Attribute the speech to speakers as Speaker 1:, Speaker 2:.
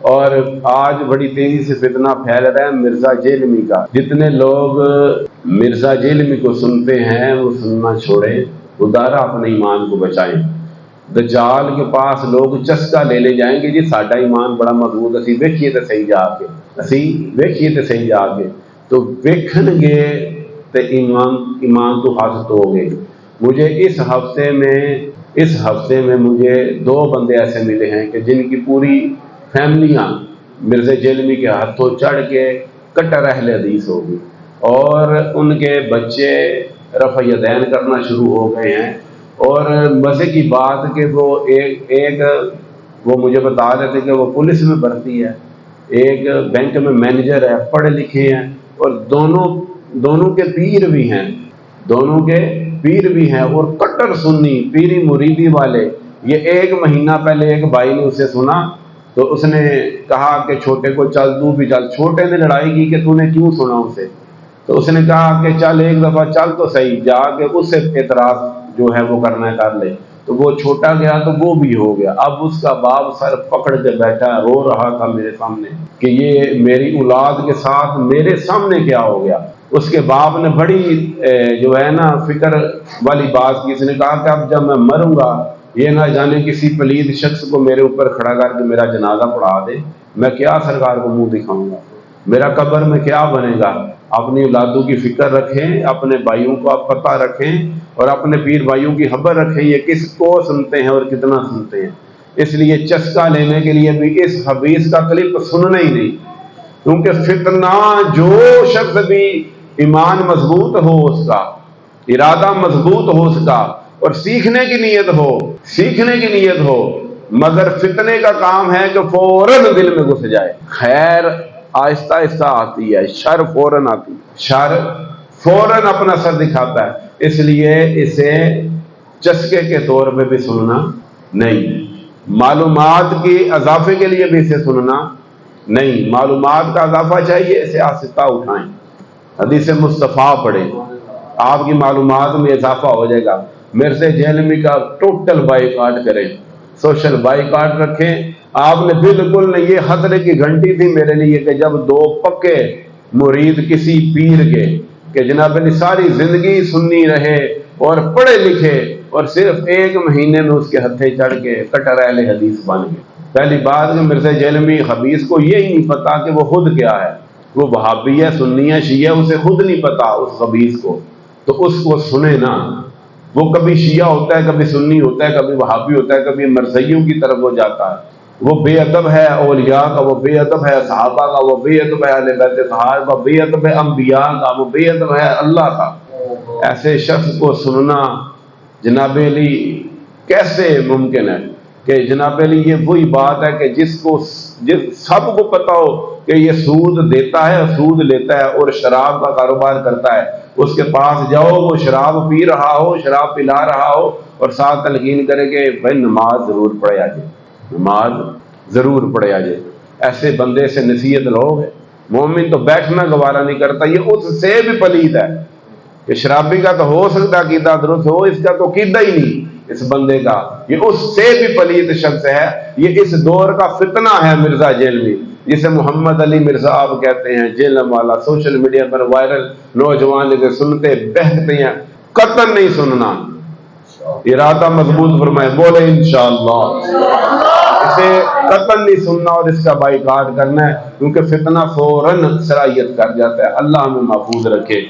Speaker 1: اور آج بڑی تیزی سے فتنہ پھیل رہا ہے مرزا جیلمی کا۔ جتنے لوگ مرزا جیلمی کو سنتے ہیں وہ سننا چھوڑیں، خدا را اپنے ایمان کو بچائیں۔ دجال کے پاس لوگ چسکا لے جائیں گے جی ساڈا ایمان بڑا مضبوط، اسی ویکھیے تے صحیح جا کے، اسی ویکھیے تے صحیح جا کے، تو ویکھن گے تے ایمان تو حاصل ہو گئے۔ مجھے اس ہفتے میں مجھے 2 بندے ایسے ملے ہیں کہ جن کی پوری فیملیاں مرزا جیلمی کے ہاتھوں چڑھ کے کٹر اہل حدیث ہو گئی، اور ان کے بچے رفع یدین کرنا شروع ہو گئے ہیں۔ اور مزے کی بات کہ وہ مجھے بتا رہے تھے کہ وہ پولیس میں بھرتی ہے، ایک بینک میں مینیجر ہے، پڑھے لکھے ہیں، اور دونوں کے پیر بھی ہیں، اور کٹر سنی پیری مریدی والے۔ یہ 1 مہینہ پہلے ایک بھائی نے اسے سنا تو اس نے کہا کہ چھوٹے کو چل تو بھی چل۔ چھوٹے نے لڑائی کی کہ تو نے کیوں سنا اسے؟ تو اس نے کہا کہ چل ایک دفعہ چل تو صحیح، جا کے اس سے اعتراض جو ہے وہ کرنا ہے کر لے۔ تو وہ چھوٹا گیا تو وہ بھی ہو گیا۔ اب اس کا باپ سر پکڑ کے بیٹھا رو رہا تھا میرے سامنے کہ یہ میری اولاد کے ساتھ میرے سامنے کیا ہو گیا۔ اس کے باپ نے بڑی جو ہے نا فکر والی بات کی، اس نے کہا کہ اب جب میں مروں گا یہ نہ جانے کسی پلید شخص کو میرے اوپر کھڑا کر کے میرا جنازہ پڑھا دے، میں کیا سرکار کو منہ دکھاؤں گا، میرا قبر میں کیا بنے گا۔ اپنی اولادوں کی فکر رکھیں، اپنے بھائیوں کو آپ پتہ رکھیں، اور اپنے پیر بھائیوں کی خبر رکھیں یہ کس کو سنتے ہیں اور کتنا سنتے ہیں۔ اس لیے چسکا لینے کے لیے بھی اس حدیث کا کلپ سننا ہی نہیں، کیونکہ فتنہ جو شخص بھی ایمان مضبوط ہو، اس کا ارادہ مضبوط ہو، اس کا اور سیکھنے کی نیت ہو، مگر فتنے کا کام ہے کہ فوراً دل میں گھس جائے۔ خیر آہستہ آہستہ آتی ہے، شر فوراً آتی ہے، شر فوراً اپنا سر دکھاتا ہے۔ اس لیے اسے چسکے کے طور پہ بھی سننا نہیں، معلومات کی اضافے کے لیے بھی اسے سننا نہیں۔ معلومات کا اضافہ چاہیے، اسے آہستہ اٹھائیں، حدیث مصطفیٰ پڑھیں، آپ کی معلومات میں اضافہ ہو جائے گا۔ مرزا جیلمی کا ٹوٹل بائیکاٹ کریں، سوشل بائیکاٹ رکھیں۔ آپ نے بالکل نہیں، یہ خطرے کی گھنٹی تھی میرے لیے کہ جب 2 پکے مرید کسی پیر کے کہ جناب علی ساری زندگی سنی رہے اور پڑھے لکھے، اور صرف 1 مہینے میں اس کے ہتھے چڑھ کے کٹر اہل حدیث بن گئے۔ پہلی بات کہ مرزا جیلمی خبیث کو یہ ہی نہیں پتا کہ وہ خود کیا ہے، وہ وہابی ہے، سنی ہے، شیعہ، اسے خود نہیں پتا اس خبیث کو، تو اس کو سنے نا۔ وہ کبھی شیعہ ہوتا ہے، کبھی سنی ہوتا ہے، کبھی وہابی ہوتا ہے، کبھی مرزائیوں کی طرف وہ جاتا ہے۔ وہ بے ادب ہے اولیاء کا، وہ بے ادب ہے صحابہ کا، وہ بے ادب ہے اہل بیت طہار کا، بے ادب ہے انبیاء کا، وہ بے ادب ہے اللہ کا۔ ایسے شخص کو سننا جناب علی کیسے ممکن ہے کہ جناب علی یہ وہی بات ہے کہ جس سب کو پتا ہو کہ یہ سود دیتا ہے، سود لیتا ہے اور شراب کا کاروبار کرتا ہے، اس کے پاس جاؤ وہ شراب پی رہا ہو، شراب پلا رہا ہو، اور ساتھ تلقین کرے کہ بھائی نماز ضرور پڑھے آ جائے، نماز ضرور پڑھے آ جائے۔ ایسے بندے سے نصیحت لوگ، مومن تو بیٹھنا گوارا نہیں کرتا، یہ اس سے بھی پلید ہے کہ شرابی کا تو ہو سکتا ہے عقیدہ درست ہو، اس کا تو عقیدہ ہی نہیں اس بندے کا، یہ اس سے بھی پلید شخص ہے۔ یہ اس دور کا فتنہ ہے مرزا جیلمی، جسے محمد علی مرزا آپ کہتے ہیں، جیلم والا، سوشل میڈیا پر وائرل، نوجوان اسے سنتے بہکتے ہیں۔ قطعاً نہیں سننا، ارادہ مضبوط فرمائے، بولے انشاءاللہ، اسے قطعاً نہیں سننا اور اس کا بائیکاٹ کرنا ہے، کیونکہ فتنہ فوراً سرایت کر جاتا ہے۔ اللہ ہمیں محفوظ رکھے۔